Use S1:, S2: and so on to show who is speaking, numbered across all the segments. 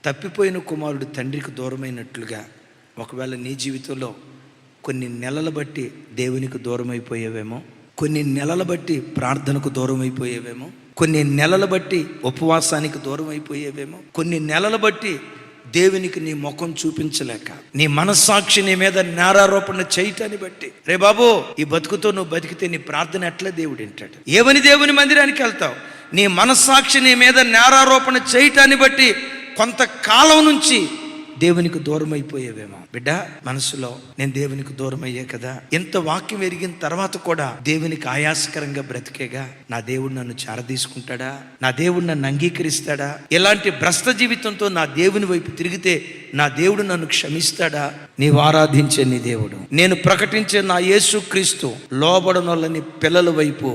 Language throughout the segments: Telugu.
S1: తప్పిపోయిన కుమారుడు తండ్రికి దూరమైనట్లుగా ఒకవేళ నీ జీవితంలో కొన్ని నెలలు బట్టి దేవునికి దూరం అయిపోయేవేమో, కొన్ని నెలలు బట్టి ప్రార్థనకు దూరం అయిపోయేవేమో, కొన్ని నెలలు బట్టి ఉపవాసానికి దూరం అయిపోయేవేమో, కొన్ని నెలలు బట్టి దేవునికి నీ ముఖం చూపించలేక నీ మనస్సాక్షి నీ మీద నేరారోపణ చేయటాన్ని బట్టి, రే బాబు ఈ బతుకుతో నువ్వు బతికితే నీ ప్రార్థన ఎట్లా దేవుడు వింటాడు? ఏమని దేవుని మందిరానికి వెళ్తావు? నీ మనస్సాక్షి నీ మీద నేరారోపణ చేయటాన్ని బట్టి కొంతకాలం నుంచి దేవునికి దూరం అయిపోయేవేమో. బిడ్డ, మనసులో నేను దేవునికి దూరం అయ్యే కదా, ఎంత వాక్యం ఎరిగిన తర్వాత కూడా దేవునికి ఆయాసకరంగా బ్రతికేగా, నా దేవుడు నన్ను చేరదీసుకుంటాడా? నా దేవుడు నన్ను అంగీకరిస్తాడా? ఇలాంటి భ్రష్ట జీవితంతో నా దేవుని వైపు తిరిగితే నా దేవుడు నన్ను క్షమిస్తాడా? నీవు ఆరాధించే నీ దేవుడు, నేను ప్రకటించే నా యేసు క్రీస్తు లోబడనొల్లని పిల్లల వైపు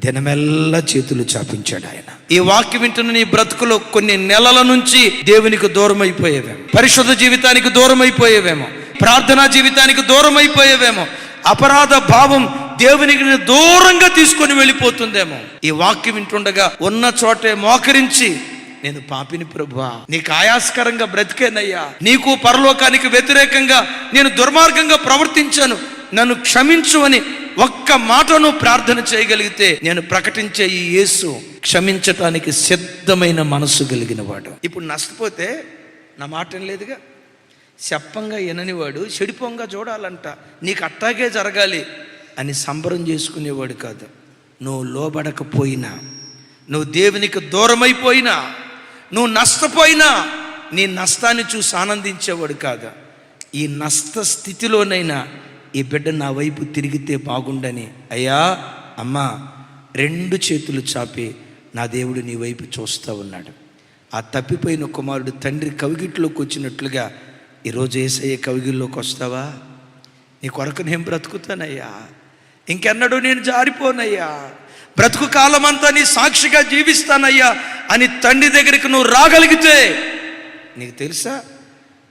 S1: దినమెల్లా చేతులు చాపించాడు ఆయన. ఈ వాక్యం వింటున్న నీ బ్రతుకులో కొన్ని నెలల నుంచి దేవునికి దూరం అయిపోయేవేమో, పరిశుద్ధ జీవితానికి దూరం అయిపోయేవేమో, ప్రార్థనా జీవితానికి దూరం అయిపోయేవేమో, అపరాధ భావం దేవునికి దూరంగా తీసుకొని వెళ్ళిపోతుందేమో. ఈ వాక్యం వింటుండగా ఉన్న చోటే మోకరించి, నేను పాపిని ప్రభువా, నీకు ఆయాస్కరంగా బ్రతికేనయ్యా, నీకు పరలోకానికి వ్యతిరేకంగా నేను దుర్మార్గంగా ప్రవర్తించాను, నన్ను క్షమించు అని ఒక్క మాటను ప్రార్థన చేయగలిగితే నేను ప్రకటించే ఈ యేసు క్షమించటానికి సిద్ధమైన మనసు కలిగిన వాడు. ఇప్పుడు నష్టపోతే నా మాట లేదుగా, చెప్పంగా విననివాడు చెడిపోంగా చూడాలంట, నీకు అట్టాగే జరగాలి అని సంబరం చేసుకునేవాడు కాదు. నువ్వు లోబడకపోయినా, నువ్వు దేవునికి దూరమైపోయినా, నువ్వు నష్టపోయినా నీ నష్టాన్ని చూసి ఆనందించేవాడు కాదు. ఈ నష్ట స్థితిలోనైనా ఈ బిడ్డ నా వైపు తిరిగితే బాగుండని, అయ్యా అమ్మా, రెండు చేతులు చాపి నా దేవుడు నీ వైపు చూస్తూ ఉన్నాడు. ఆ తప్పిపోయిన కుమారుడు తండ్రి కవిగిట్లోకి వచ్చినట్లుగా ఈరోజు యేసయ్య కవిగిల్లోకి వస్తావా? నీ కొరకు నేను బ్రతుకుతానయ్యా, ఇంకెన్నడూ నేను జారిపోనయ్యా, బ్రతుకు కాలమంతా నీ సాక్షిగా జీవిస్తానయ్యా అని తండ్రి దగ్గరికి నువ్వు రాగలిగితే, నీకు తెలుసా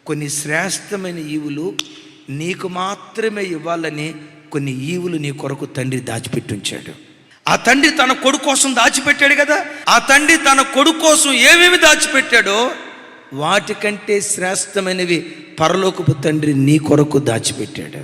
S1: కొన్ని శ్రేష్టమైన ఈవులు నీకు మాత్రమే ఇవ్వాలని కొన్ని ఈవులు నీ కొరకు తండ్రి దాచిపెట్టించాడు. ఆ తండ్రి తన కొడుకు కోసం దాచిపెట్టాడు కదా, ఆ తండ్రి తన కొడుకు కోసం ఏమేమి దాచిపెట్టాడో వాటికంటే శ్రేష్టమైనవి పరలోకపు తండ్రి నీ కొరకు దాచిపెట్టాడు.